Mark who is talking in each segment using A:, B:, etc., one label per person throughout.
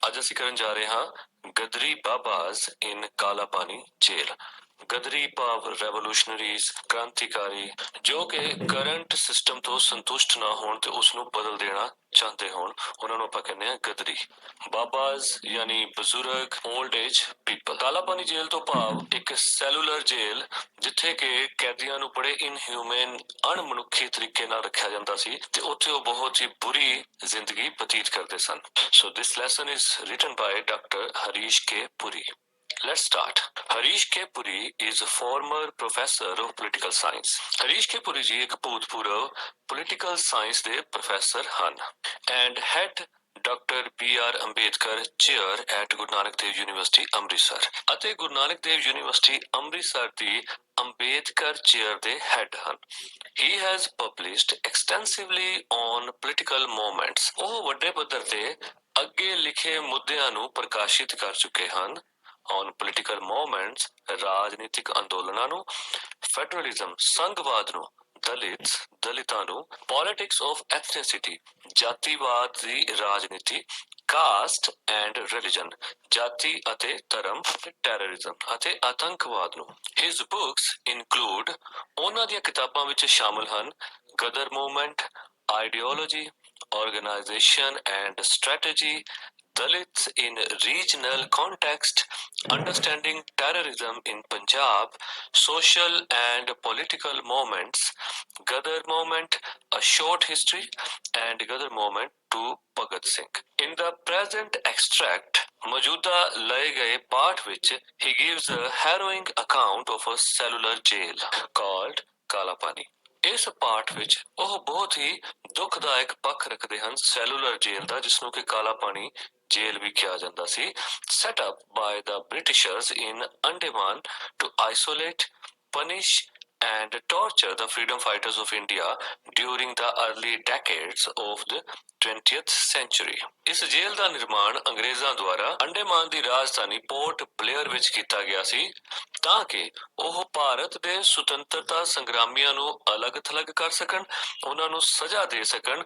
A: ਅੱਜ ਅਸੀਂ ਕਰਨ ਜਾ ਰਹੇ ਹਾਂ ਗਦਰੀ ਬਾਬਾਜ਼ ਇਨ ਕਾਲਾ ਪਾਣੀ ਜੇਲ। ਗਦਰੀ ਭਾਵ ਰੈਵੋਲੂਸ਼ਨਰੀਜ਼, ਕ੍ਰਾਂਤੀਕਾਰੀ ਜੋ ਕਿ ਕਰੰਟ ਸਿਸਟਮ ਤੋਂ ਸੰਤੁਸ਼ਟ ਨਾ ਹੋਣ ਤੇ ਉਸ ਨੂੰ ਬਦਲ ਦੇਣਾ ਚਾਹੁੰਦੇ ਹੋਣ, ਉਹਨਾਂ ਨੂੰ ਆਪਾਂ ਕਹਿੰਦੇ ਹਾਂ ਗਦਰੀ ਬਾਬਾਜ਼, ਯਾਨੀ ਬਜ਼ੁਰਗ, 올ਡ ਏਜ ਪੀਪਲ। ਕਾਲਾ ਪਾਣੀ ਜੇਲ੍ਹ ਤੋਂ ਭਾਵ ਇੱਕ ਸੈਲੂਲਰ ਜੇਲ੍ਹ ਜਿੱਥੇ ਕਿ ਕੈਦੀਆਂ ਨੂੰ ਬੜੇ ਇਨਹਿਊਮਨ, ਅਣਮਨੁੱਖੀ ਤਰੀਕੇ ਨਾਲ ਰੱਖਿਆ ਜਾਂਦਾ ਸੀ ਤੇ ਉੱਥੇ ਉਹ ਬਹੁਤ ਹੀ ਬੁਰੀ ਜ਼ਿੰਦਗੀ ਬਤੀਤ ਕਰਦੇ ਸਨ। So this lesson is written by Dr. Harish K. Puri. Let's start. Harish K. Puri is a former professor of political science. Harish K. Puri ji ਇੱਕ ਭੂਤਪੂਰਵ political science ਦੇ professor ਹਨ and head Dr. B.R. Ambedkar Chair at Guru Nanak Dev University, Amritsar ਅਤੇ Guru Nanak Dev university Amritsar ਦੀ Ambedkar chair ਦੇ head ਹਨ। He has published extensively on political movements. ਉਹ ਵੱਡੇ ਪੱਧਰ ਤੇ ਅੱਗੇ ਲਿਖੇ ਮੁੱਦਿਆਂ ਨੂੰ ਪ੍ਰਕਾਸ਼ਿਤ ਕਰ ਚੁੱਕੇ ਹਨ। on political movements, ਰਾਜਨੀਤਿਕ ਅੰਦੋਲਨਾਂ ਨੂੰ, ਫੈਡਰਲਿਜ਼ਮ ਸੰਘਵਾਦ ਨੂੰ, ਦਲਿਤਾਂ ਨੂੰ, politics of ethnicity, ਜਾਤੀਵਾਦ ਦੀ ਰਾਜਨੀਤੀ, ਕਾਸਟ ਐਂਡ ਰਿਲੀਜਨ, ਜਾਤੀ ਅਤੇ ਧਰਮ, ਟੈਰਰਿਜ਼ਮ ਅਤੇ ਆਤੰਕਵਾਦ ਨੂੰ। His books include, ਉਹਨਾਂ ਦੀਆਂ ਕਿਤਾਬਾਂ ਵਿੱਚ ਸ਼ਾਮਲ ਹਨ Ghadar movement, ideology, organization and strategy, Dalits in regional context, understanding terrorism in Punjab, social and political movements, Gadar movement, a short history, and Gadar movement to Bhagat Singh. In the present extract, ਮੌਜੂਦਾ ਲਏ ਗਏ ਪਾਠ ਵਿੱਚ he gives a harrowing account of a cellular jail called ਕਾਲਾ ਪਾਣੀ। ਇਸ ਪਾਠ ਵਿੱਚ ਉਹ ਬਹੁਤ ਹੀ ਦੁਖਦਾਇਕ ਪੱਖ ਰੱਖਦੇ ਹਨ ਸੈਲੂਲਰ ਜੇਲ੍ਹ ਦਾ, ਜਿਸਨੂੰ ਕਿ ਕਾਲਾ ਪਾਣੀ ਜੇਲ੍ਹ ਵੀ ਕਿਹਾ ਜਾਂਦਾ ਸੀ, set up by the Britishers in Andaman to isolate, punish and torture the freedom fighters of India during the early decades of the 20th century. ਇਸ ਜੇਲ੍ਹ ਦਾ ਨਿਰਮਾਣ ਅੰਗਰੇਜ਼ਾਂ ਦੁਆਰਾ ਅੰਡੇਮਾਨ ਦੀ ਰਾਜਧਾਨੀ ਪੋਰਟ ਬਲੇਅਰ ਵਿੱਚ ਕੀਤਾ ਗਿਆ ਸੀ ਤਾਂ ਕਿ ਉਹ ਭਾਰਤ ਦੇ ਸੁਤੰਤਰਤਾ ਸੰਗਰਾਮੀਆਂ ਨੂੰ ਅਲੱਗ-ਥਲੱਗ ਕਰ ਸਕਣ, ਉਹਨਾਂ ਨੂੰ ਸਜ਼ਾ ਦੇ ਸਕਣ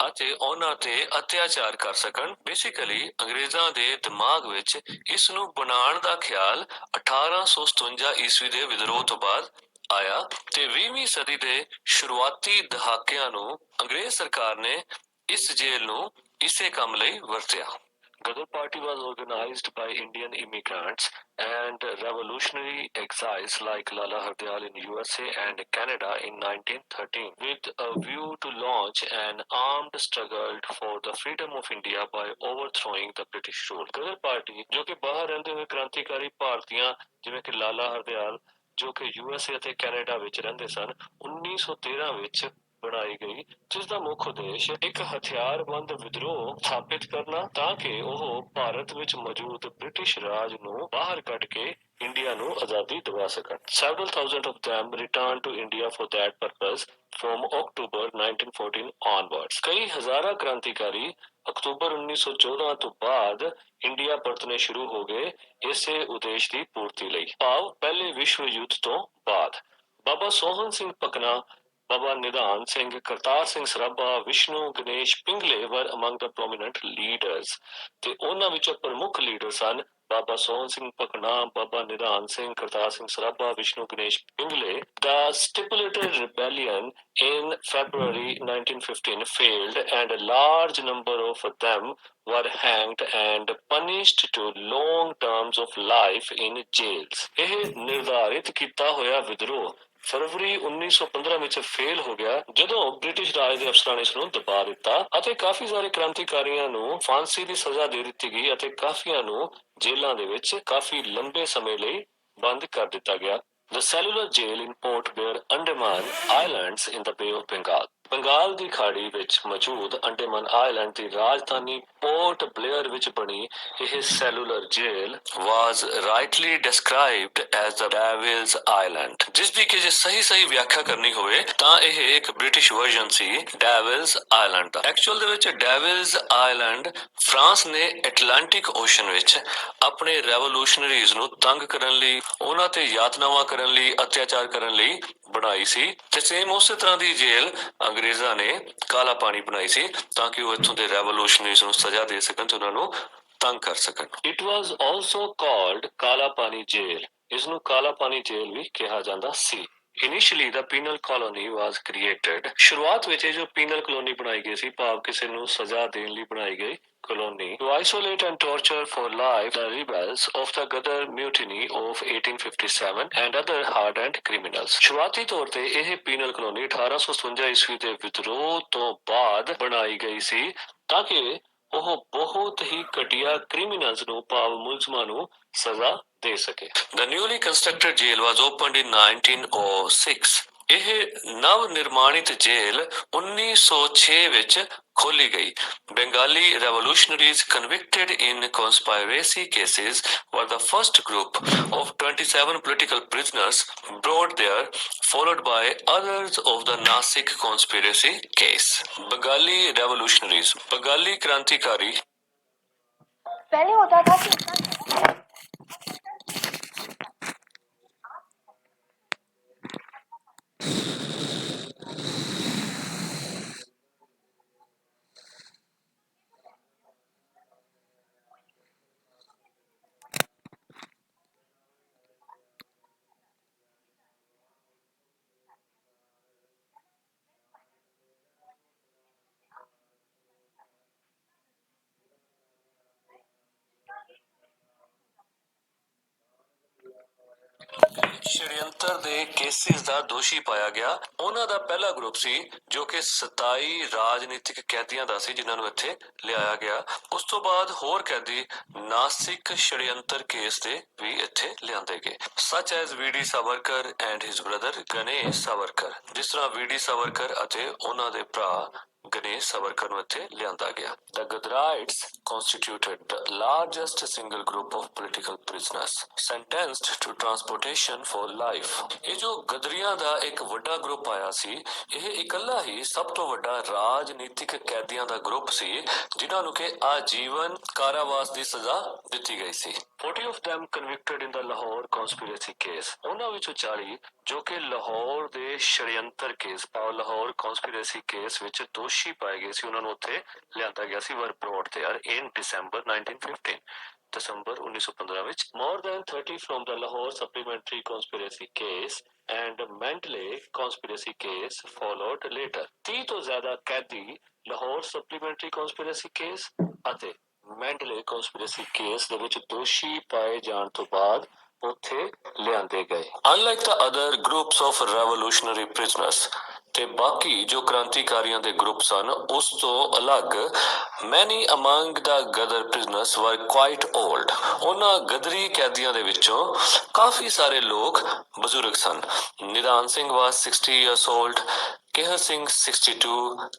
A: ਅਤੇ ਉਹਨਾਂ ਤੇ ਅਤਿਆਚਾਰ ਕਰ ਸਕਣ। ਬੇਸਿਕਲੀ ਅੰਗਰੇਜ਼ਾਂ ਦੇ ਦਿਮਾਗ ਵਿੱਚ ਇਸ ਨੂੰ ਬਣਾਉਣ ਦਾ ਖਿਆਲ 1857 ਈਸਵੀ ਦੇ ਵਿਦਰੋਹ ਤੋਂ ਬਾਅਦ ਆਇਆ ਤੇ 20ਵੀਂ ਸਦੀ ਦੇ ਸ਼ੁਰੂਆਤੀ ਦਹਾਕਿਆਂ ਨੂੰ ਅੰਗਰੇਜ਼ ਸਰਕਾਰ ਨੇ ਇਸ ਜੇਲ੍ਹ ਨੂੰ ਇਸੇ ਕੰਮ ਲਈ ਵਰਤਿਆ। Gadar Party was organized by Indian immigrants and revolutionary exiles like Lala Hardayal in USA and Canada in 1913 with a view to launch an armed struggle for the freedom of India by overthrowing the British rule. Gadar Party ਜੋ ਕਿ ਬਾਹਰ ਰਹਿੰਦੇ ਹੋਏ ਕ੍ਰਾਂਤੀਕਾਰੀ ਭਾਰਤੀਆਂ ਜਿਵੇਂ ਕਿ ਲਾਲਾ ਹਰਦਿਆਲ ਜੋ ਕਿ USA ਅਤੇ ਕੈਨੇਡਾ ਵਿੱਚ ਰਹਿੰਦੇ ਸਨ, 1913 ਵਿੱਚ ਬਣਾਈ ਗਈ, ਜਿਸ ਦਾ ਮੁੱਖ ਉਦੇਸ਼ ਇੱਕ ਹਥਿਆਰਬੰਦ ਵਿਦਰੋਹ ਸਥਾਪਿਤ ਕਰਨਾ ਤਾਂ ਕਿ ਉਹ ਭਾਰਤ ਵਿੱਚ ਮੌਜੂਦ ਬ੍ਰਿਟਿਸ਼ ਰਾਜ ਨੂੰ ਬਾਹਰ ਕੱਢ ਕੇ ਇੰਡੀਆ ਨੂੰ ਆਜ਼ਾਦੀ ਦਿਵਾ ਸਕਣ। Several thousand of them returned to India for that purpose from October 1914 onwards. ਕਈ ਹਜ਼ਾਰਾਂ ਕ੍ਰਾਂਤੀਕਾਰੀ ਅਕਤੂਬਰ 1914 ਤੋਂ ਬਾਅਦ ਇੰਡੀਆ ਪਰਤਣੇ ਸ਼ੁਰੂ ਹੋ ਗਏ ਇਸੇ ਉਦੇਸ਼ ਦੀ ਪੂਰਤੀ ਲਈ, ਭਾਵ ਪਹਿਲੇ ਵਿਸ਼ਵ ਯੁੱਧ ਤੋਂ ਬਾਅਦ। Baba Sohan Singh Bhakna, Baba Nidhan Singh, Kartar Singh Sarabha, Vishnu Ganesh Pingle were among the prominent leaders. ਤੇ ਉਹਨਾਂ ਵਿੱਚੋਂ ਪ੍ਰਮੁੱਖ leader son Baba Sohan Singh Bhakna, Baba Nidhan Singh, Kartar Singh Sarabha, Vishnu Ganesh ਪਿੰਗਲੇ। The stipulated rebellion in February 1915 failed and a large number of them were hanged and punished to long terms of life in jails. ਇਹ ਨਿਰਧਾਰਿਤ ਕੀਤਾ ਹੋਇਆ ਵਿਦਰੋਹ ਫਰਵਰੀ 1915 ਵਿੱਚ ਫੇਲ ਹੋ ਗਿਆ ਜਦੋਂ ਬ੍ਰਿਟਿਸ਼ ਰਾਜ ਦੇ ਅਫਸਰਾਂ ਨੇ ਇਸ ਨੂੰ ਦਬਾ ਦਿੱਤਾ ਅਤੇ ਕਾਫੀ ਸਾਰੇ ਕ੍ਰਾਂਤੀਕਾਰੀਆਂ ਨੂੰ ਫਾਂਸੀ ਦੀ ਸਜ਼ਾ ਦੇ ਦਿੱਤੀ ਗਈ ਅਤੇ ਕਾਫੀਆਂ ਨੂੰ ਜੇਲ੍ਹਾਂ ਦੇ ਵਿੱਚ ਕਾਫੀ ਲੰਬੇ ਸਮੇਂ ਲਈ ਬੰਦ ਕਰ ਦਿੱਤਾ ਗਿਆ। The cellular jail in Port Blair, Andaman Islands in the Bay of Bengal. Bengal ਦੀ ਖਾੜੀ ਵਿੱਚ ਮੌਜੂਦ ਅੰਡੇਮਾਨ ਆਈਲੈਂਡ ਦੀ ਰਾਜਧਾਨੀ ਪੋਰਟ ਬਲੇਅਰ ਵਿੱਚ ਬਣੀ ਇਹ cellular jail was rightly described as the Devil's Island, ਜਿਸ ਦੀ ਕਿ ਜੇ ਸਹੀ ਵਿਆਖਿਆ ਕਰਨੀ ਹੋਵੇ ਤਾਂ ਇਹ ਇੱਕ ਬ੍ਰਿਟਿਸ਼ ਵਰਜ਼ਨ ਸੀ ਡੈਵਿਲਸ ਆਈਲੈਂਡ ਦਾ। ਐਕਚੁਅਲ ਦੇ ਵਿੱਚ ਡੈਵਿਲਸ ਆਈਲੈਂਡ ਫਰਾਂਸ ਨੇ ਐਟਲਾਂਟਿਕ ਓਸ਼ਨ ਵਿੱਚ ਆਪਣੇ ਰੈਵੋਲੂਸ਼ਨਰੀਜ਼ ਨੂੰ ਤੰਗ ਕਰਨ ਲਈ, ਉਹਨਾਂ ਤੇ ਯਾਤਨਾਵਾਂ ਕਰਨ ਲਈ, ਅਤਿਆਚਾਰ ਕਰਨ ਲਈ ਬਣਾਈ ਸੀ ਤੇ ਸੇਮ ਉਸੇ ਤਰ੍ਹਾਂ ਦੀ ਜੇਲ੍ਹ ਅੰਗਰੇਜ਼ਾਂ ਨੇ ਕਾਲਾ ਪਾਣੀ ਬਣਾਈ ਸੀ ਤਾਂ ਕਿ ਉਹ ਇੱਥੋਂ ਦੇ ਰੈਵੋਲੂਸ਼ਨਰੀਜ਼ ਨੂੰ ਸਜ਼ਾ ਦੇ ਸਕਣ ਤੇ ਉਹਨਾਂ ਨੂੰ ਤੰਗ ਕਰ ਸਕਣ। ਇਟ ਵਾਜ਼ ਆਲਸੋ ਕਾਲਡ ਕਾਲਾ ਪਾਣੀ ਜੇਲ। ਇਸ ਨੂੰ ਕਾਲਾ ਪਾਣੀ ਜੇਲ ਵੀ ਕਿਹਾ ਜਾਂਦਾ ਸੀ। Initially, the penal colony was created. ਸ਼ੁਰੂਆਤ ਵਿੱਚ ਇਹ ਜੋ penal colony ਬਣਾਈ ਗਈ ਸੀ, ਭਾਵ ਕਿਸੇ ਨੂੰ ਸਜ਼ਾ ਦੇਣ ਲਈ ਬਣਾਈ ਗਈ colony, to isolate and torture for life the rebels of the Ghadar Mutiny of 1857 and other hardened criminals. ਸ਼ੁਰੂਆਤੀ ਤੌਰ ਤੇ ਇਹ penal colony 1857 ਈਸਵੀ ਦੇ ਵਿਦਰੋਹ ਤੋਂ ਬਾਅਦ ਬਣਾਈ ਗਈ ਸੀ ਤਾਂ ਕਿ ਉਹ ਬਹੁਤ ਹੀ ਘਟੀਆ ਕ੍ਰਿਮੀਨਲਸ ਨੂੰ ਭਾਵ ਮੁਲਜ਼ਮਾਂ ਨੂੰ ਸਜ਼ਾ ਦੇ ਸਕੇ। The newly constructed jail was opened in 1906. ਇਹ ਨਵ ਨਿਰਮਾਣਿਤ ਜੇਲ 1906 ਵਿੱਚ ਖੋਲੀ ਗਈ। Bengali revolutionaries convicted in conspiracy cases were the first group of 27 political prisoners brought there, followed by others of the Nasik conspiracy case. Bengali revolutionaries, Bengali क्रांतिकारी।
B: पहले होता था कि
A: ਸ਼ੜਯੰਤਰ ਦੇ ਕੇਸਿਸ ਦਾ ਦੋਸ਼ੀ ਪਾਇਆ ਗਿਆ। ਉਹਨਾਂ ਦਾ ਪਹਿਲਾ ਗਰੁੱਪ ਸੀ ਜੋ ਕਿ 27 ਰਾਜਨੀਤਿਕ ਕੈਦੀਆਂ ਦਾ ਸੀ ਜਿਨ੍ਹਾਂ ਨੂੰ ਇੱਥੇ ਲਿਆਇਆ ਗਿਆ। ਉਸ ਤੋਂ ਬਾਅਦ ਹੋਰ ਕੈਦੀ ਨਾਸਿਕ ਸ਼ੜਯੰਤਰ ਕੇਸ ਦੇ ਵੀ ਇੱਥੇ ਲਿਆਂਦੇ ਗਏ, such as VD Savarkar and his brother Ganesh Savarkar. ਜਿਸ ਤਰ੍ਹਾਂ ਵੀਡੀ ਸਾਵਰਕਰ ਅਤੇ ਉਹਨਾਂ ਦੇ ਭਰਾ ਗਣੇਸ਼ ਸਾਵਰਕਰ ਨੂੰ ਇੱਥੇ ਲਿਆਂਦਾ ਗਿਆ। The Gadarites constituted the largest single group of political prisoners sentenced to transportation for life. ਇਹ ਜੋ ਗਦਰੀਆਂ ਦਾ ਇੱਕ ਵੱਡਾ ਗਰੁੱਪ ਆਇਆ ਸੀ, ਇਹ ਇਕੱਲਾ ਹੀ ਸਭ ਤੋਂ ਵੱਡਾ ਰਾਜਨੀਤਿਕ ਕੈਦੀਆਂ ਦਾ ਗਰੁੱਪ ਸੀ ਜਿਨ੍ਹਾਂ ਨੂੰ ਕਿ ਆਜੀਵਨ ਕਾਰਾਵਾਸ ਦੀ ਸਜ਼ਾ ਦਿੱਤੀ ਗਈ ਸੀ। 40 of them convicted in the Lahore conspiracy case. ਉਹਨਾਂ ਵਿੱਚੋਂ 40 ਜੋ ਕਿ ਲਾਹੌਰ ਦੇ ਸ਼ੜਯੰਤਰ ਕੇਸ ਭਾਵ ਲਾਹੌਰ ਕਨਸਪੀਰੇਸੀ ਕੇਸ ਵਿੱਚ ਦੋਸ਼ੀ ਪਾਏ ਗਏ ਸੀ, ਉਹਨਾਂ ਨੂੰ ਉੱਥੇ ਲਿਆਂਦਾ ਗਿਆ ਸੀ। ਵਰ ਬ੍ਰੌਟ ਦੇਅਰ ਇਨ December 1915, ਦਸੰਬਰ 1915 ਵਿੱਚ। More than 30 from the Lahore supplementary conspiracy case and Mandalay conspiracy case followed later. 30 ਤੋਂ ਜ਼ਿਆਦਾ ਕੈਦੀ ਲਾਹੌਰ supplementary conspiracy case ਅਤੇ ਮੈਂਡਲੇ ਕਨਸਪੀਰੇਸੀ ਕੇਸ ਦੇ ਵਿੱਚ ਦੋਸ਼ੀ ਪਾਏ ਜਾਣ ਤੋਂ ਬਾਅਦ ਉੱਥੇ ਲਿਆਂਦੇ ਗਏ। Unlike the other groups of revolutionary prisoners, ਤੇ ਬਾਕੀ ਜੋ ਕ੍ਰਾਂਤੀਕਾਰੀਆਂ ਦੇ ਗਰੁੱਪ ਸਨ ਉਸ ਤੋਂ ਅਲੱਗ many among the Ghadar prisoners were quite old. ਉਹਨਾਂ ਗਦਰੀ ਕੈਦੀਆਂ ਦੇ ਵਿੱਚੋਂ ਕਾਫੀ ਸਾਰੇ ਲੋਕ ਬਜ਼ੁਰਗ ਸਨ। Nidhan Singh was 60 years old, Kehar Singh 62,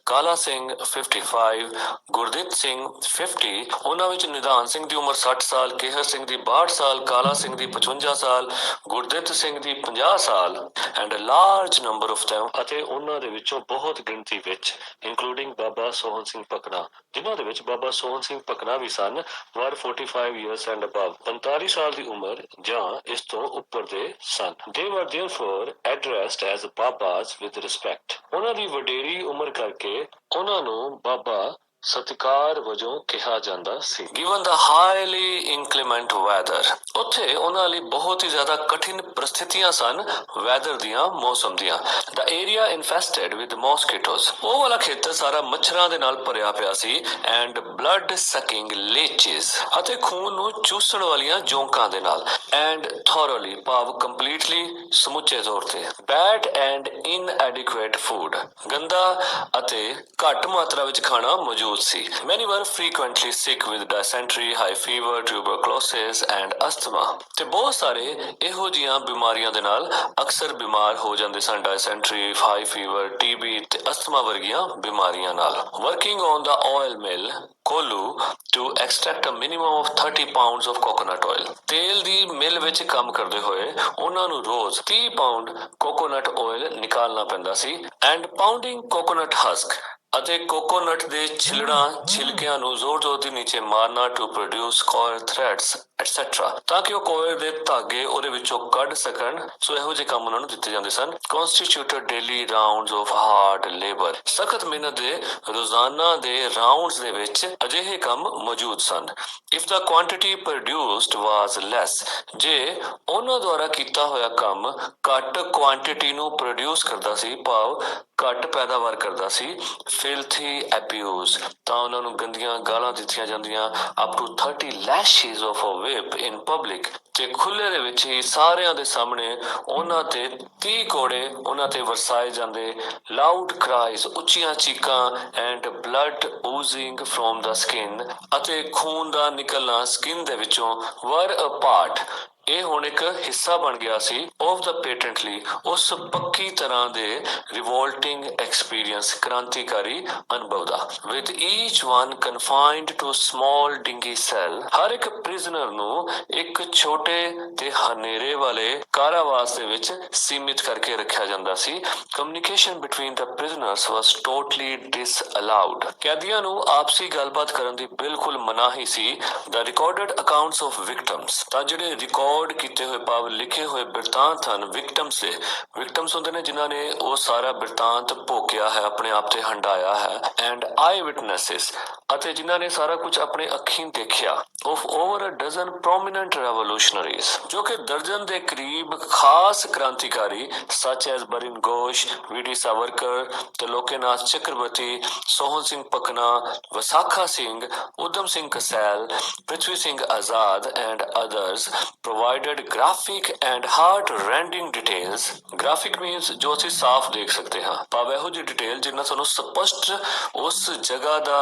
A: ਕਾਲਾ ਸਿੰਘ 55, ਗੁਰਦਿੱਤ ਸਿੰਘ 50। ਉਹਨਾਂ ਵਿੱਚ ਨਿਧਾਨ ਸਿੰਘ ਦੀ ਉਮਰ 60 ਸਾਲ, ਕੇਹਰ ਸਿੰਘ ਦੀ 62 ਸਾਲ, ਕਾਲਾ ਸਿੰਘ ਦੀ 55 ਸਾਲ, ਗੁਰਦਿੱਤ ਸਿੰਘ ਦੀ 50 ਸਾਲ and a large number of them ਅਤੇ ਉਹਨਾਂ ਦੇ ਵਿੱਚੋਂ ਬਹੁਤ ਗਿਣਤੀ ਵਿੱਚ including ਬਾਬਾ ਸੋਹਣ ਸਿੰਘ ਪਕਣਾ, ਜਿਨ੍ਹਾਂ ਦੇ ਵਿੱਚ ਬਾਬਾ ਸੋਹਣ ਸਿੰਘ ਪਕਣਾ ਵੀ ਸਨ, were 45 years and above, 45 ਸਾਲ ਦੀ ਉਮਰ ਜਾਂ ਇਸ ਤੋਂ ਉੱਪਰ ਦੇ ਸਨ। They were therefore addressed as Babas with respect. ਉਹਨਾਂ ਦੀ ਵਡੇਰੀ ਉਮਰ ਕਰਕੇ ਉਹਨਾਂ ਨੂੰ ਬਾਬਾ ਸਤਿਕਾਰ ਵਜੋਂ ਕਿਹਾ ਜਾਂਦਾ ਸੀ। Given the highly inclement weather, ਉੱਥੇ ਉਹਨਾਂ ਲਈ ਬਹੁਤ ਹੀ ਜ਼ਿਆਦਾ ਕਠਿਨ ਪ੍ਰਸਥਿਤੀਆਂ ਸਨ ਵੈਦਰ ਦੀਆਂ, ਮੌਸਮ ਦੀਆਂ। The area infested with mosquitoes, ਉਹ ਵਾਲਾ ਖੇਤਰ ਸਾਰਾ ਮੱਛਰਾਂ ਦੇ ਨਾਲ ਭਰਿਆ ਪਿਆ ਸੀ and blood sucking leeches, ਅਤੇ ਖੂਨ ਨੂੰ ਚੂਸਣ ਵਾਲੀਆਂ ਜੋਂਕਾਂ ਦੇ ਨਾਲ and thoroughly ਭਾਵ completely ਸਮੁੱਚੇ ਤੌਰ ਤੇ bad and inadequate food, ਗੰਦਾ ਅਤੇ ਘੱਟ ਮਾਤਰਾ ਵਿੱਚ ਖਾਣਾ ਮੌਜੂਦ ਸੀ। Many were frequently sick with dysentery, high fever, tuberculosis and asthma, ਤੇ ਬਹੁਤ ਸਾਰੇ ਇਹੋ ਜਿਹੀਆਂ ਬਿਮਾਰੀਆਂ ਦੇ ਨਾਲ ਅਕਸਰ ਬਿਮਾਰ ਹੋ ਜਾਂਦੇ ਸਨ। ਡਾਇਸੈਂਟਰੀ, ਹਾਈ ਫੀਵਰ, TB ਤੇ ਅਸਥਮਾ ਵਰਗੀਆਂ ਬਿਮਾਰੀਆਂ ਨਾਲ। Working on the oil mill ਕੋਲੂ to extract a minimum of 30 pounds of coconut oil, ਤੇਲ ਦੀ ਮਿਲ ਵਿੱਚ ਕੰਮ ਕਰਦੇ ਹੋਏ ਉਹਨਾਂ ਨੂੰ ਰੋਜ਼ 30 ਪਾਉਂਡ ਕੋਕੋਨਟ ਆਇਲ ਨਿਕਾਲਣਾ ਪੈਂਦਾ ਸੀ। and pounding coconut husk, ਅਤੇ ਕੋਕੋਨਟ ਦੇ ਛਿਲਕਿਆਂ ਨੂੰ ਜ਼ੋਰ-ਜ਼ੋਰ ਦੀ ਨੀਚੇ ਮਾਰਨਾ to produce coir threads et cetera, ਤਾਂ ਕਿ ਉਹ ਕੋਇਲ ਦੇ ਧਾਗੇ ਉਹਦੇ ਵਿੱਚੋਂ ਕੱਢ ਸਕਣ। ਸੋ ਇਹੋ ਜਿਹੇ ਕੰਮ ਉਹਨਾਂ ਨੂੰ ਦਿੱਤੇ ਜਾਂਦੇ ਸਨ। Constituted daily rounds of hard labour, ਸਖਤ ਮਿਹਨਤ ਦੇ ਰੋਜ਼ਾਨਾ ਦੇ ਰਾਉਂਡਸ ਦੇ ਵਿੱਚ ਅਜਿਹੇ ਕੰਮ ਮੌਜੂਦ ਸਨ। ਇਫ ਦਾ ਕੁਆਂਟੀਟੀ ਪ੍ਰੋਡਿਊਸਡ ਵਾਜ਼ ਲੈਸ, ਜੇ ਉਹਨਾਂ ਦੁਆਰਾ ਕੀਤਾ ਹੋਇਆ ਕੰਮ ਘੱਟ ਕੁਆਂਟੀਟੀ ਨੂੰ ਪ੍ਰੋਡਿਊਸ ਕਰਦਾ ਸੀ, ਭਾਵ ਘੱਟ ਪੈਦਾਵਾਰ ਕਰਦਾ ਸੀ, ਫਿਲਥੀ ਐਬਿਊਜ਼, ਤਾਂ ਉਹਨਾਂ ਨੂੰ ਗੰਦੀਆਂ ਗਾਲਾਂ ਦਿੱਤੀਆਂ ਜਾਂਦੀਆਂ। Up to 30 lashes of a whip in public, ਤੇ ਖੁੱਲੇ ਦੇ ਵਿੱਚ ਹੀ ਸਾਰਿਆਂ ਦੇ ਸਾਹਮਣੇ ਉਹਨਾਂ ਤੇ 30 ਕੋੜੇ ਉਹਨਾਂ ਤੇ ਵਰਸਾਏ ਜਾਂਦੇ। ਲਾਊਡ ਕ੍ਰਾਈਜ਼, ਉੱਚੀਆਂ ਚੀਕਾਂ, and blood oozing from the skin, ਅਤੇ ਖੂਨ ਦਾ ਨਿਕਲਣਾ ਸਕਿਨ ਦੇ ਵਿੱਚੋਂ, ਵਰ ਅ ਪਾਰਟ, ਇਹ ਹੁਣ ਇੱਕ ਹਿੱਸਾ ਬਣ ਗਿਆ ਸੀ ਆਫ ਦਾ ਪੇਟੈਂਟਲੀ, ਉਸ ਪੱਕੀ ਤਰ੍ਹਾਂ ਦੇ ਰਿਵੋਲਟਿੰਗ ਐਕਸਪੀਰੀਅੰਸ, ਕ੍ਰਾਂਤੀਕਾਰੀ ਅਨੁਭਵ ਦਾ। With each one confined to small dingy cell, ਹਰ ਇੱਕ ਪ੍ਰਿਜ਼ਨਰ ਨੂੰ ਇੱਕ ਛੋਟੇ ਤੇ ਹਨੇਰੇ ਵਾਲੇ ਕਾਰਾਵਾਸ ਦੇ ਵਿੱਚ ਸੀਮਿਤ ਕਰਕੇ ਰੱਖਿਆ ਜਾਂਦਾ ਸੀ। Communication between the prisoners was totally disallowed, ਕੈਦੀਆਂ ਨੂੰ ਆਪਸੀ ਗੱਲਬਾਤ ਕਰਨ ਦੀ ਬਿਲਕੁਲ ਮਨਾਹੀ ਸੀ। The recorded accounts of victims, ਤਾਂ ਜਿਹੜੇ ਰਿਕਾਰਡ ਕੀਤੇ ਹੋਏ ਭਾਵ ਲਿਖੇ ਹੋਏ ਬਿਰਤਾਂਤ ਹਨ ਵਿਕਟਮਸ ਦੇ, ਵਿਕਟਮਸ ਹੁੰਦੇ ਨੇ ਜਿਨ੍ਹਾਂ ਨੇ ਉਹ ਸਾਰਾ ਬਿਰਤਾਂਤ ਭੋਗਿਆ ਹੈ, ਆਪਣੇ ਆਪ ਤੇ ਹੰਡਾਇਆ ਹੈ। ਐਂਡ ਆਈ ਵਿਟਨੈਸਿਸ, ਅਤੇ ਜਿਨ੍ਹਾਂ ਨੇ ਸਾਰਾ ਕੁਝ ਆਪਣੇ ਅੱਖੀਂ ਦੇਖਿਆ। Of over a dozen prominent revolutionaries, ਜੋ ਕਿ ਦਰਜਨ ਦੇ ਕਰੀਬ ਖਾਸ ਕ੍ਰਾਂਤੀਕਾਰੀ, such as Barin Ghosh, VD Savarkar, Trailokyanath Chakravarti, Sohan Singh Pakna, Wasakha Singh, Udham Singh Kasel, Prithvi Singh Azad and others provided graphic and heart-rending details. Graphic means ਜੋ ਅਸੀਂ ਸਾਫ਼ ਦੇਖ ਸਕਦੇ ਹਾਂ, ਭਾਵ ਇਹੋ ਜਿਹੀ ਡਿਟੇਲ ਜਿੰਨਾ ਸਾਨੂੰ ਸਪਸ਼ਟ ਉਸ ਜਗ੍ਹਾ ਦਾ,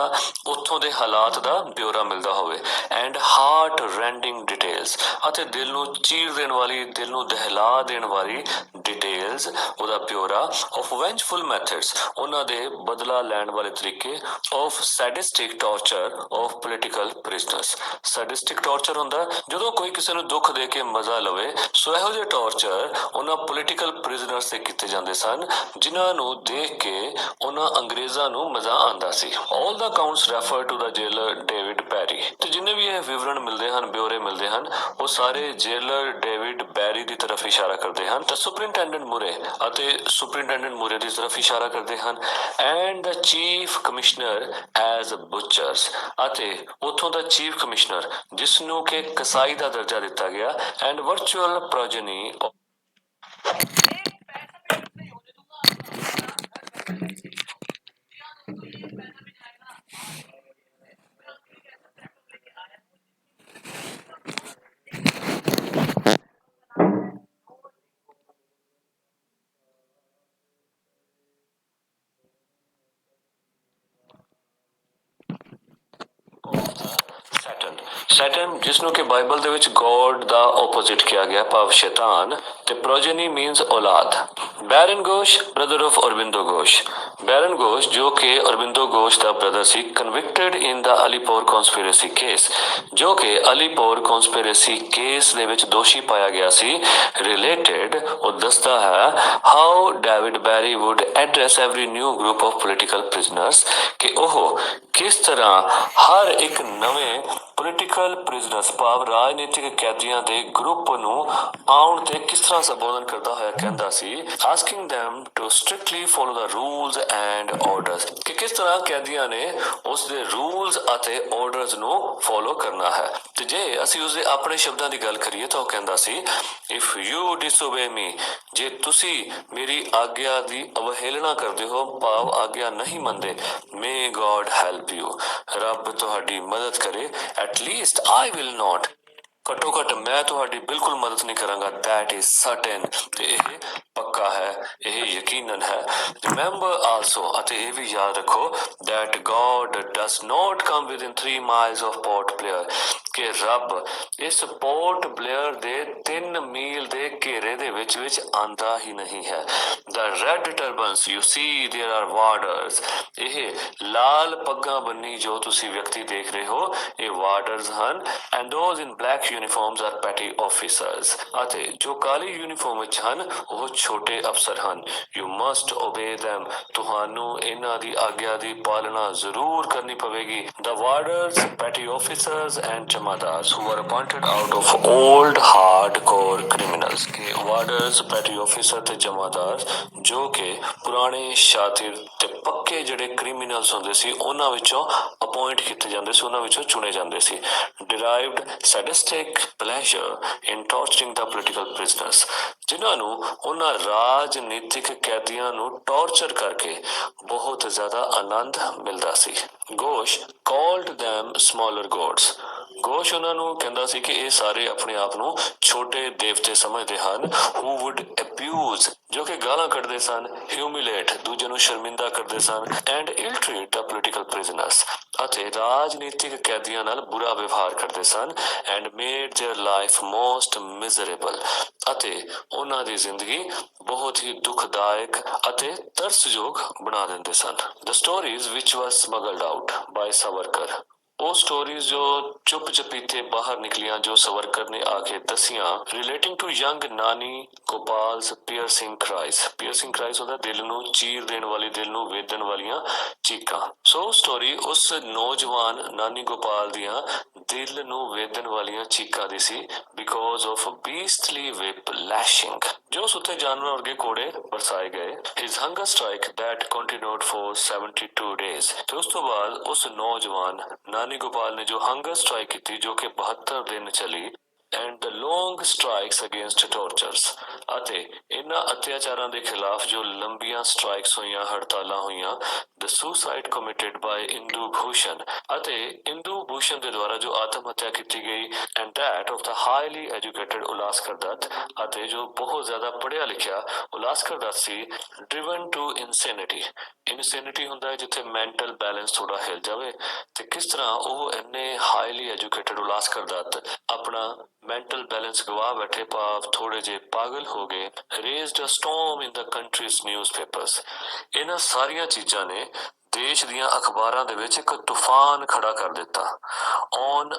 A: ਉੱਥੋਂ ਦੇ ਹਾਲਾਤ ਦਾ ਬਿਊਰਾ ਮਿਲਦਾ ਹੋਵੇ। ਐਂਡ heart-rending details, ਅਤੇ ਦਿਲ ਨੂੰ ਚੀਰ ਦੇਣ ਵਾਲੀ, ਦਿਲ ਨੂੰ ਦਹਿਲਾ ਦੇਣ ਵਾਲੀ ਡਿਟੇਲਸ, ਉਹਦਾ ਬਿਊਰਾ। ਆਫ ਵੈਂਜਫੁਲ ਮੈਥਡਸ, ਉਹਨਾਂ ਦੇ ਬਦਲਾ ਲੈਣ ਵਾਲੇ ਤਰੀਕੇ। Of sadistic torture of political prisoners, sadistic torture ਹੁੰਦਾ ਜਦੋਂ ਕੋਈ ਕਿਸੇ ਨੂੰ ਦੁੱਖ ਦੇ ਕੇ ਮਜ਼ਾ ਲਵੇ। ਸੋ ਇਹੋ ਜਿਹੇ ਟਾਰਚਰ ਉਹਨਾਂ ਪੋਲੀਟੀਕਲ ਪ੍ਰਿਜ਼ਨਰਸ ਤੇ ਕੀਤੇ ਜਾਂਦੇ ਸਨ, ਜਿਨ੍ਹਾਂ ਨੂੰ ਦੇਖ ਕੇ ਉਹਨਾਂ ਅੰਗਰੇਜ਼ਾਂ ਨੂੰ ਮਜ਼ਾ ਆਉਂਦਾ ਸੀ। All the accounts refer to the jailer David Barry, ਤੇ ਜਿੰਨੇ ਵੀ ਇਹ ਵਿਵਰਣ ਮਿਲਦੇ ਹਨ, ਬਿਊਰੇ ਮਿਲਦੇ ਹਨ, ਉਹ ਸਾਰੇ ਜੇਲਰ ਡੇਵਿਡ ਬੈਰੀ ਦੀ ਤਰਫ ਇਸ਼ਾਰਾ ਕਰਦੇ ਹਨ। ਤਾਂ ਸੁਪਰਿੰਟੈਂਡੈਂਟ ਮੁਰੇ ਅਤੇ ਸੁਪਰਿੰਟੈਂਡੈਂਟ ਮੁਰੇ ਦੀ ਤਰਫ ਇਸ਼ਾਰਾ ਕਰਦੇ ਹਨ। And the chief commissioner as butchers, ਅਤੇ ਉੱਥੋਂ ਦਾ ਚੀਫ ਕਮਿਸ਼ਨਰ ਜਿਸ ਨੂੰ ਕਿ ਕਸਾਈ ਦਾ ਦਰਜਾ ਦਿੱਤਾ ਗਿਆ। ਐਂਡ ਵਰਚੁਅਲ ਪ੍ਰੋਜਨੀ, ਸੈਟਨ ਜਿਸ ਨੂੰ ਕਿ ਬਾਈਬਲ ਦੇ ਵਿੱਚ ਗੋਡ ਦਾ ਆਪੋਜ਼ਿਟ ਕਿਹਾ ਗਿਆ, ਭਾਵ ਸ਼ੈਤਾਨ। ਤੇ ਪ੍ਰੋਜਨੀ ਮੀਨਸ ਔਲਾਦ। ਬੈਰਨ ਘੋਸ਼, ਬ੍ਰਦਰ ਆਫ ਅਰਬਿੰਦੋ ਘੋਸ਼, ਬੈਰਨ ਘੋਸ਼ ਜੋ ਕਿ ਅਰਬਿੰਦੋ ਘੋਸ਼ ਦਾ ਬ੍ਰਦਰ ਸੀ, ਕਨਵਿਕਟਡ ਇਨ ਦਾ ਅਲੀਪੁਰ ਕਨਸਪੀਰੇਸੀ ਕੇਸ, ਜੋ ਕਿ ਅਲੀਪੁਰ ਕਨਸਪੀਰੇਸੀ ਕੇਸ ਦੇ ਵਿੱਚ ਦੋਸ਼ੀ ਪਾਇਆ ਗਿਆ ਸੀ। ਰਿਲੇਟਡ, ਉਹ ਦੱਸਦਾ ਹੈ, how David Barry Wood address every new group of political prisoners, ਕਿ ਉਹ ਕਿਸ ਤਰ੍ਹਾਂ ਹਰ ਇੱਕ ਨਵੇਂ ਪੋਲੀਟੀਕਲ ਪ੍ਰਿਜ਼ਨਰਸ, ਭਾਵ ਰਾਜਨੀਤਿਕ ਕੈਦੀਆਂ ਦੇ ਗਰੁੱਪ ਨੂੰ ਆਉਣ ਤੇ ਕਿਸ ਤਰ੍ਹਾਂ ਸੰਬੋਧਨ ਕਰਦਾ ਹੋਇਆ ਕਹਿੰਦਾ ਸੀ। Asking them to strictly follow the rules and orders, ਕਿ ਕਿਸ ਤਰ੍ਹਾਂ ਕੈਦੀਆਂ ਨੇ ਉਸ ਦੇ ਰੂਲਸ ਅਤੇ ਆਰਡਰਸ ਨੂੰ ਫੋਲੋ ਕਰਨਾ ਹੈ। ਤੇ ਜੇ ਅਸੀਂ ਉਸਦੇ ਆਪਣੇ ਸ਼ਬਦਾਂ ਦੀ ਗੱਲ ਕਰੀਏ ਤਾਂ ਉਹ ਕਹਿੰਦਾ ਸੀ, ਇਫ ਯੂ disobey me, ਜੇ ਤੁਸੀਂ ਮੇਰੀ ਆਗਿਆ ਦੀ ਅਵਹੇਲਨਾ ਕਰਦੇ ਹੋ, ਭਾਵ ਆਗਿਆ ਨਹੀਂ ਮੰਨਦੇ, may God help you, ਰੱਬ ਤੁਹਾਡੀ ਮਦਦ ਕਰੇ। At least I will not, ਘੱਟੋ ਘੱਟ ਮੈਂ ਤੁਹਾਡੀ ਬਿਲਕੁਲ ਮਦਦ ਨਹੀਂ ਕਰਾਂਗਾ। That is certain, ਤੇ ਇਹ ਪੱਕਾ ਹੈ, ਇਹ ਯਕੀਨਨ ਹੈ। Remember also, ਅਤੇ ਇਹ ਵੀ ਯਾਦ ਰੱਖੋ, that God does not come within 3 miles of Port Blair, ਕਿ ਰੱਬ ਇਸ ਪੋਰਟ ਬਲੇਅਰ ਦੇ 3 ਮੀਲ ਦੇ ਘੇਰੇ ਦੇ ਵਿੱਚ ਆਂਦਾ ਹੀ ਨਹੀਂ ਹੈ। The red turbans you see, there are warders, ਇਹ ਲਾਲ ਪੱਗਾਂ ਬੰਨੀ ਜੋ ਤੁਸੀਂ ਵਿਅਕਤੀ ਦੇਖ ਰਹੇ ਹੋ, ਇਹ ਵਾਰਡਰਸ ਹਨ। And those in black uniforms are petty officers, ਅਤੇ ਜੋ ਕਾਲੀ ਯੂਨੀਫਾਰਮ ਵਿੱਚ ਹਨ ਉਹ ਛੋਟੇ ਅਫਸਰ ਹਨ। You must obey them, ਤੁਹਾਨੂੰ ਇਹਨਾਂ ਦੀ ਆਗਿਆ ਦੀ ਪਾਲਣਾ ਜ਼ਰੂਰ ਕਰਨੀ ਪਵੇਗੀ। The warders, petty officers and Jamadar who were appointed out of old hardcore criminals के वार्डर्स ਪੈਟੀ ਆਫੀਸਰ ਤੇ ਜਮਾਦਾਰ ਜੋ ਕਿ ਪੁਰਾਣੇ ਸ਼ਾਤਿਰ ਤੇ ਪੱਕੇ ਜਿਹੜੇ ਕ੍ਰਿਮੀਨਲਸ ਹੁੰਦੇ ਸੀ ਉਹਨਾਂ ਵਿੱਚੋਂ ਅਪਾਇੰਟ ਕੀਤੇ ਜਾਂਦੇ ਸੀ, ਉਹਨਾਂ ਵਿੱਚੋਂ ਚੁਣੇ ਜਾਂਦੇ ਸੀ। derived sadistic pleasure in torturing the political prisoners ਜਿਨ੍ਹਾਂ ਨੂੰ ਉਹਨਾਂ ਰਾਜਨੀਤਿਕ ਕੈਦੀਆਂ ਨੂੰ ਟੌਰਚਰ ਕਰਕੇ ਬਹੁਤ ਜ਼ਿਆਦਾ ਆਨੰਦ ਮਿਲਦਾ ਸੀ। ਗੋਸ਼ called them smaller gods ਗੋਸ਼ ਉਹਨਾਂ ਨੂੰ ਕਹਿੰਦਾ ਸੀ ਕਿ ਇਹ ਸਾਰੇ ਆਪਣੇ ਆਪ ਨੂੰ ਛੋਟੇ ਦੇਵਤੇ ਸਮਝਦੇ ਹਨ who would abuse ਜੋ ਕਿ ਗਾਲਾਂ ਕੱਢਦੇ ਸਨ, humiliate ਦੂਜੇ ਨੂੰ ਸ਼ਰਮਿੰਦਾ ਕਰਦੇ ਸਨ and ill treat the political prisoners ਅਤੇ ਰਾਜਨੀਤਿਕ ਕੈਦੀਆਂ ਨਾਲ ਬੁਰਾ ਵਿਵਹਾਰ ਕਰਦੇ ਸਨ and made their life most miserable ਅਤੇ ਉਹਨਾਂ ਦੀ ਜ਼ਿੰਦਗੀ ਬਹੁਤ ਹੀ ਦੁਖਦਾਇਕ ਅਤੇ ਤਰਸਯੋਗ ਬਣਾ ਦਿੰਦੇ ਸਨ। The stories which were smuggled out by Savarkar ਉਹ ਸਟੋਰੀਜ਼ ਜੋ ਚੁੱਪ ਚਪੀਤੇ ਬਾਹਰ ਨਿਕਲੀਆਂ ਜੋ ਸਵਰਕਰ ਨੇ ਆ ਕੇ ਦੱਸੀਆਂ ਰਿਲੇਟਿੰਗ ਟੂ ਯੰਗ ਨਾਨੀ Gopal's piercing cries piercing cries ਹੁੰਦਾ ਦਿਲ ਨੂੰ ਚੀਰ ਦੇਣ ਵਾਲੀ, ਦਿਲ ਨੂੰ ਵੇਦਣ ਵਾਲੀਆਂ ਚੀਕਾਂ। ਸੋ ਸਟੋਰੀ ਉਸ ਨੌਜਵਾਨ ਨਾਨੀ ਗੋਪਾਲ ਦੀਆਂ ਦਿਲ ਨੂੰ ਵੇਦਣ ਵਾਲੀਆਂ ਚੀਕਾਂ ਦੀ ਸੀ because of beastly whip lashing ਜੋ ਸੁੱਤੇ ਜਾਨਵਰ ਵਰਗੇ ਕੋੜੇ ਬਰਸਾਏ ਗਏ। His hunger strike that continued for 72 days ਤੇ ਉਸ ਤੋਂ ਬਾਅਦ ਉਸ ਨੌਜਵਾਨ ਨਾਨੀ ਗੋਪਾਲ ਨੇ ਜੋ ਹੰਗਰ ਸਟ੍ਰਾਈਕ ਕੀਤੀ ਜੋ ਕਿ 72 ਦਿਨ ਚੱਲੀ and the long strikes against tortures ਅਤੇ ਇਹਨਾਂ ਅਤਿਆਚਾਰਾਂ ਦੇ ਖਿਲਾਫ ਜੋ ਲੰਬੀਆਂ ਸਟ੍ਰਾਈਕਸ ਹੋਈਆਂ, ਹੜਤਾਲਾਂ ਹੋਈਆਂ the suicide committed by Indu Bhushan ਅਤੇ ਇੰਦੂ ਭੂਸ਼ਣ ਦੇ ਦੁਆਰਾ ਜੋ ਆਤਮ ਹੱਤਿਆ ਕੀਤੀ ਗਈ and that of the highly educated ਉਲਾਸਕਰ Dutt ਅਤੇ ਜੋ ਬਹੁਤ ਜ਼ਿਆਦਾ ਪੜ੍ਹਿਆ ਲਿਖਿਆ ਉਲਾਸਕਰ ਦੱਤ ਸੀ driven to insanity ਇਨਸੈਨਿਟੀ ਹੁੰਦਾ ਹੈ ਜਿੱਥੇ ਮੈਂਟਲ ਬੈਲੈਂਸ ਥੋੜਾ ਹਿਲ ਜਾਵੇ ਤੇ ਕਿਸ ਤਰ੍ਹਾਂ ਉਹ ਇੰਨੇ ਹਾਈਲੀ ਐਜੂਕੇਟਡ ਉਲਾਸਕਰ ਦੱਤ ਆਪਣਾ ਮੈਂਟਲ ਬੈਲੈਂਸ ਗਵਾ ਬੈਠੇ ਭਾਵ ਥੋੜੇ ਜਿਹੇ ਪਾਗਲ ਹੋ ਗਏ। raised a storm in the country's newspapers ਇਹਨਾਂ ਸਾਰੀਆਂ ਚੀਜ਼ਾਂ ਨੇ ਦੇਸ਼ ਦੀਆਂ ਅਖਬਾਰਾਂ ਦੇ ਵਿੱਚ ਇੱਕ ਤੂਫਾਨ ਖੜਾ ਕਰ ਦਿੱਤਾ। on